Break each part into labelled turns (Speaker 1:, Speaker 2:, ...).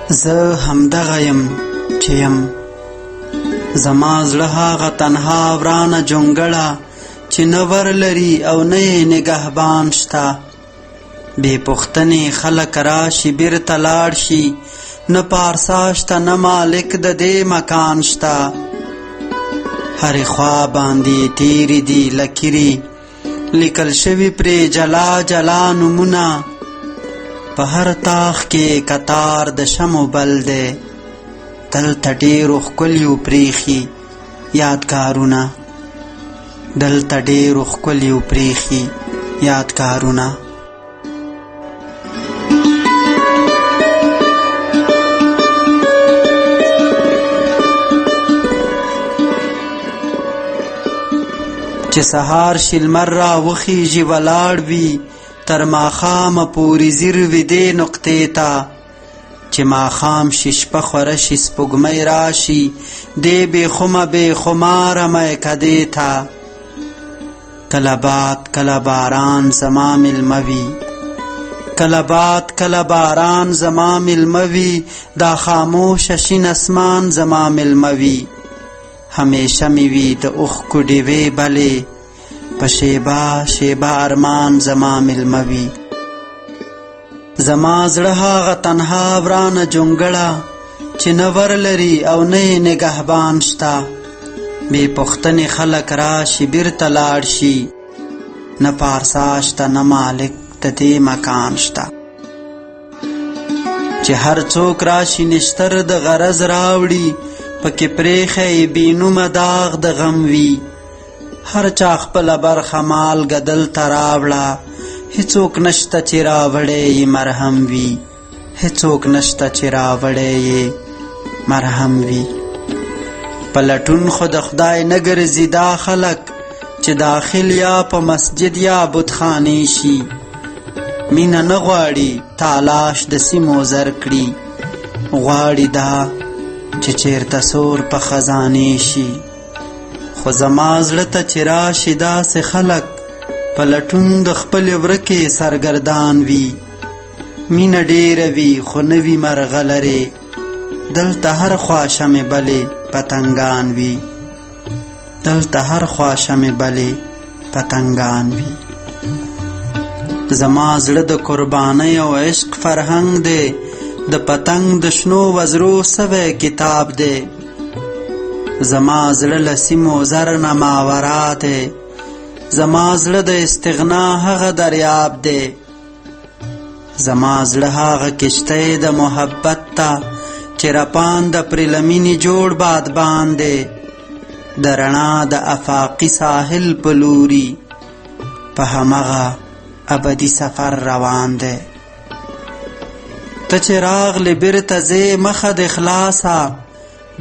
Speaker 1: زه همدغه یم چې یم، زما زړه هغه تنها ورانه جونګړه چې نه ور لري او نه یې نګهبان شته. بې پوښتنې خلک راشي بیرته لاړ شي، نه پارسا شته نه مالک د دې مکان شته. هرې خوا باندې تیرې دي لکیرې، لیکل شوي پرې جلا جلا نومونه. په هر تاخ کې کتار د شمو بل دی، دلته ډېرو ښکلیو پرېښي یادګارونه، دلته ډېرو ښکلیو پرېښي یادګارونه. چې سهار شي لمر را وخیږي ولاړ وي، تر ماښامه پورې ځیر وي دې نقطې ته. چې ماښام شي شپه خوره شي سپوږمۍ راشي، دې بې خمه بې خماره میکدې ته. کله باد کله باران زما مېلمه وي، کله باد کله باران زما مېلمه وي، دا خاموشه شین اسمان زما مېلمه وي. همیشه مې وي د اوښکو ډېوې بلې، په شیبه شیبه ارمان زما مېلمه وي. زما زړه هغه تنها ورانه جونګړه چې نه ور لري او نه یې نګهبان شته. بې پوښتنې خلک راشي بیرته لاړ شي، نه پارسا شته نه مالک د دې مکان شته. چې هر څوک راشي نشتر د غرض راوړي، پکې پرېښی بې نومه داغ د غم وي. هر چا خپله برخه مالګه دلته راوړه، هیڅوک نشته چې راوړی یې مرهم وي، هیڅوک نشته چې راوړی یې مرهم وي. په لټون خو د خدای نه ګرځي دا خلک، چې داخل یا په مسجد یا بتخانې شي. مینه نه غواړي تالاش د سیمو زر کړي، غواړي دا چې چیرته سور په خزانې شي. خو زما زړه ته چې راشي داسې خلک، په لټون د خپلې ورکې سرګردان وي. مینه ډېره وي خو نه وي مرغلرې، دلته هر خوا شمې بلې پتنګان وي، دلته هر خوا شمې بلې پتنګان وي. زما زړه د قربانۍ او عشق فرهنګ دی، د پتنګ د شنو وزرو سوی کتاب دی. زما زړه له سیمو زر نه ماورا دی، زما زړه د استغنا هغه دریاب دی. زما زړه هغه کشتی د محبت ته، چې رپان د پرې له مینې جوړ بادبان دی. د رڼا د افاقي ساحل په لوري، په همغه ابدي سفر روان دی. ته چې راغلې بیرته ځې مخه د خلاصه،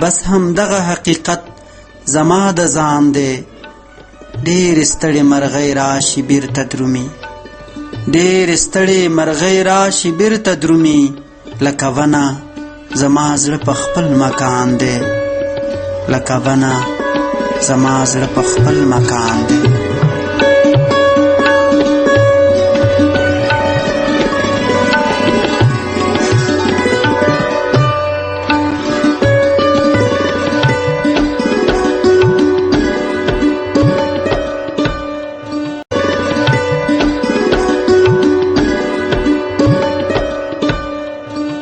Speaker 1: بس همدغه حقیقت زما د ځان دی. ډېر ستړې مرغۍ راشي بیرته درومي، ډېر ستړې مرغۍ راشي بیرته درومي. لکه ونه زما زړه په خپل مکان دی، لکه ونه زما زړه په خپل مکان دی.